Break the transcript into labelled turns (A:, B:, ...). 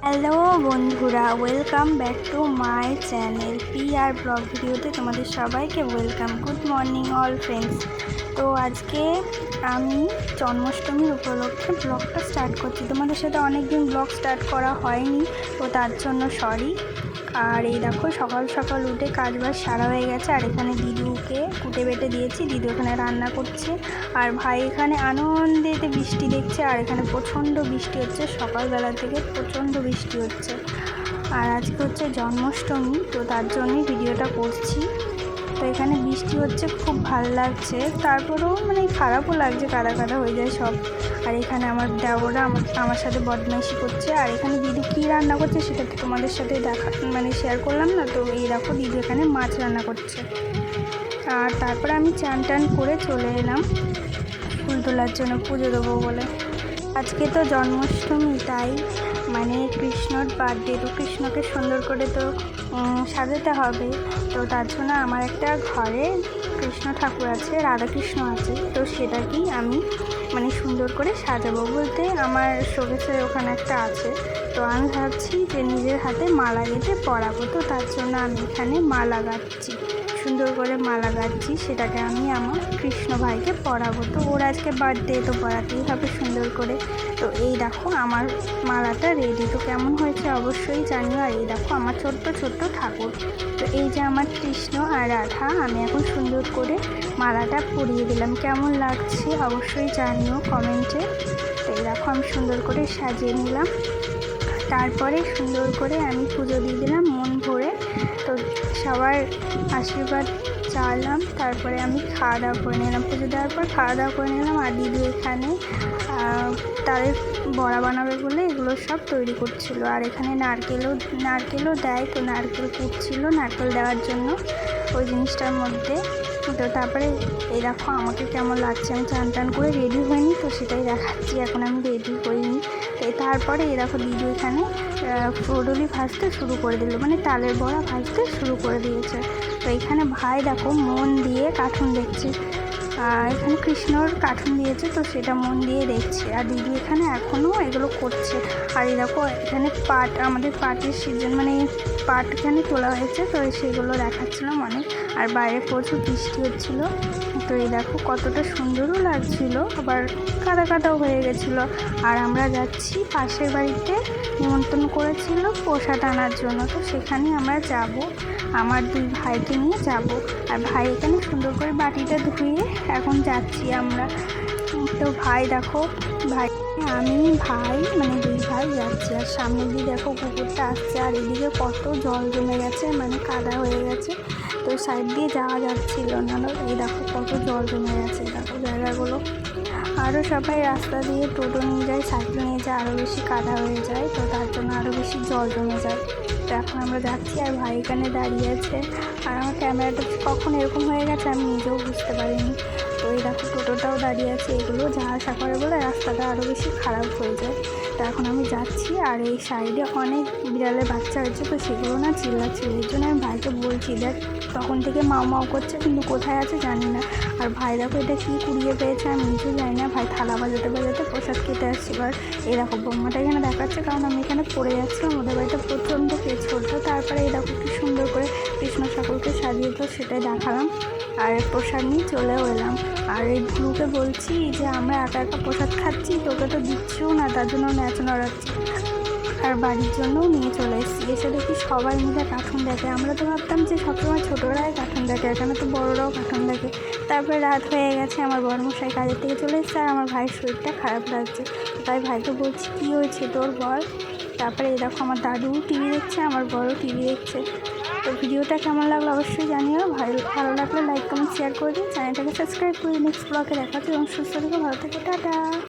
A: Hello বন্ধুরা, welcome back to my channel P R blog ভিডিওতে তোমাদের সবাইকে welcome. Good morning all friends. তো আজকে আমি জন্মাষ্টমীর উপলক্ষে ব্লগটা স্টার্ট করছি। তোমাদের সাথে অনেক দিন ব্লগ স্টার্ট করা হয়নি, তো তার জন্য সরি। আর এই দেখো সকাল সকাল উঠে কাজবাজ সারা হয়ে গেছে। আর এখানে দিদুকে কুটে বেটে দিয়েছি, দিদু এখানে রান্না করছে। আর ভাই এখানে আনন্দেতে বৃষ্টি দেখছে। আর এখানে প্রচণ্ড বৃষ্টি হচ্ছে, সকালবেলা থেকে প্রচণ্ড বৃষ্টি হচ্ছে। আর আজকে হচ্ছে জন্মাষ্টমী, তো তার জন্যই ভিডিওটা করছি। তো এখানে বৃষ্টি হচ্ছে, খুব ভালো লাগছে। তারপরেও খারাপও লাগছে, কাদা কাদা হয়ে যায় সব। আর এখানে আমার দেওরা আমার সাথে বদমাইশি করছে। আর এখানে দিদি কী রান্না করছে সেটা তোমাদের সাথে শেয়ার করলাম না। তো এই দেখো দিদি এখানে মাছ রান্না করছে। আর তারপরে আমি চান টান করে চলে এলাম ফুল তোলার জন্য, পুজো দেবো বলে। আজকে তো জন্মাষ্টমী, তাই কৃষ্ণর বার্থডে, তো কৃষ্ণকে সুন্দর করে তো সাজাতে হবে। তো তার জন্য আমার একটা ঘরে কৃষ্ণ ঠাকুর আছে, রাধাকৃষ্ণ আছে, তো সেটাকেই আমি সুন্দর করে সাজাবো বলতে আমার শোকেসের ওখানে একটা আছে। তো আমি ভাবছি যে নিজের হাতে মালা গেঁথে পরাবো। তো তার জন্য আমি এখানে মালা গাঁথছি, সুন্দর করে মালা গাঁথছি। সেটাকে আমি আমার কৃষ্ণ ভাইকে পরাবো। তো ওর আজকে বার্থডে, তো পরাতেই হবে সুন্দর করে। তো এই দেখো আমার মালাটা রেডি। তো কেমন হয়েছে অবশ্যই জানিও। আর এই দেখো আমার ছোট্ট ছোট্ট ঠাকুর। তো এই যে আমার কৃষ্ণ আর রাধা, আমি এখন সুন্দর করে মালাটা পরিয়ে দিলাম। কেমন লাগছে অবশ্যই জানিও কমেন্টে। তো এই দেখো আমি সুন্দর করে সাজিয়ে নিলাম। তারপরে সুন্দর করে আমি পুজো দিয়ে দিলাম মন ভরে। তো সবার আশীর্বাদ চাইলাম। তারপরে আমি খাওয়া দাওয়া করে নিলাম, পুজো দেওয়ার পর খাওয়া দাওয়া করে নিলাম। আর দিদি এখানে তাদের বড়া বানাবে বলে এগুলো সব তৈরি করছিল। আর এখানে নারকেলও দেয়, তো নারকেল কুটছিল নারকেল দেওয়ার জন্য ওই জিনিসটার মধ্যে। তো তারপরে এই দেখো আমাকে কেমন লাগছে, আমি চান টান করে রেডি হইনি, তো সেটাই দেখাচ্ছি। এখন আমি রেডি হইনি। তারপরে এই দেখো দিদি এখানে ফুডলি ভাজতে শুরু করে দিল, তালের বড়া ভাজতে শুরু করে দিয়েছে। তো এখানে ভাই দেখো মন দিয়ে কার্টুন দেখছে। এখানে কৃষ্ণর কার্টুন দিয়েছে, তো সেটা মন দিয়ে দেখছে। আর দিদি এখানে এখনও এগুলো করছে। আর এই দেখো এখানে আমাদের পাটের সিজন পাট এখানে তোলা হয়েছে, তো সেগুলো দেখাচ্ছিলাম অনেক। আর বাইরে প্রচুর বৃষ্টি হচ্ছিলো। তো এই দেখো কতটা সুন্দরও লাগছিলো, আবার কাদা কাদাও হয়ে গেছিলো। আর আমরা যাচ্ছি পাশের বাড়িতে, নিমন্ত্রণ করেছিল প্রসাদ আনার জন্য, তো সেখানে আমরা যাব। আমার দুই ভাইকে নিয়ে যাব। আর ভাই এখানে সুন্দর করে বাটিটা ধুয়ে এখন যাচ্ছি আমরা। তো ভাই দেখো, আমি ভাই দুই ভাই যাচ্ছি। আর সামনে দিয়ে দেখো পুকুরটা আসছে। আর এদিকে কত জল জমে গেছে, কাদা হয়ে গেছে। তো সাইড দিয়ে যাওয়া যাচ্ছিল না। এই দেখো কত জল জমে গেছে, দেখো জায়গাগুলো। আরও সবাই রাস্তা দিয়ে টোটো নিয়ে যায়, সাইকেল নিয়ে যায়, আরও বেশি কাদা হয়ে যায়। তো তার জন্য আরও বেশি জল জমে যায়। তো এখন আমরা যাচ্ছি। আর ভাই এখানে দাঁড়িয়ে আছে। আর আমার ক্যামেরাটা কখন এরকম হয়ে গেছে আমি নিজেও বুঝতে পারিনি। তো এই দেখো টোটোটাও দাঁড়িয়ে আছে। এগুলো যাওয়া আসা করে বলে রাস্তাটা আরও বেশি খারাপ হয়ে যায়। তো এখন আমি যাচ্ছি। আর এই সাইডে অনেক বিড়ালের বাচ্চা হয়েছে, তো সেগুলো না চিল্লাচ্ছে। এর জন্য আমি ভাইকে বলছি, দেখ তখন থেকে মাও মাও করছে, কিন্তু কোথায় আছে জানি না। আর ভাই দেখো এটা কী কুড়িয়ে পেয়েছে আমি নিজেও জানি না। ভাই থালা বাজাতে বাজাতে প্রসাদ খেতে আসছে। এবার এই দেখো বোম্মাটা এখানে দেখাচ্ছে, কারণ আমি এখানে পড়ে যাচ্ছিলাম। ওদের বাড়িতে প্রচণ্ড পেজ করতো। তারপরে এই দেখো কি সুন্দর করে কৃষ্ণ ঠাকুরকে সাজিয়ে, তো সেটাই দেখালাম। আর প্রসাদ নিয়ে চলেও এলাম। আর এই ব্লুকে বলছি যে আমরা একা একা প্রসাদ খাচ্ছি, তোকে তো দিচ্ছিও না, তার জন্য ন্যাচ নড়াচ্ছি। আর বাড়ির জন্যও নিয়ে চলে এসেছি। এসে দেখি সবাই মিলে কার্টুন দেখে। আমরা তো ভাবতাম যে সবসময় ছোটোরাই কার্টুন দেখে, এখানে তো বড়োরাও কার্টুন দেখে। তারপরে রাত হয়ে গেছে, আমার বড়মশাই কাজের থেকে চলে এসেছে। আর আমার ভাইয়ের শরীরটা খারাপ লাগছে, তাই ভাইকে বলছি কী হয়েছে তোর বল। তারপরে এই দেখো আমার দাদু টিভি দেখছে, আমার বড় টিভি দেখছে। তো ভিডিওটা কেমন লাগলো অবশ্যই জানিও। ভালো লাগলে লাইক কমেন্ট শেয়ার করে দিন, চ্যানেলটাকে সাবস্ক্রাইব করে নেক্সট ব্লগে দেখা হচ্ছে। এবং সুস্থ থেকে ভালো থেকে টাটা।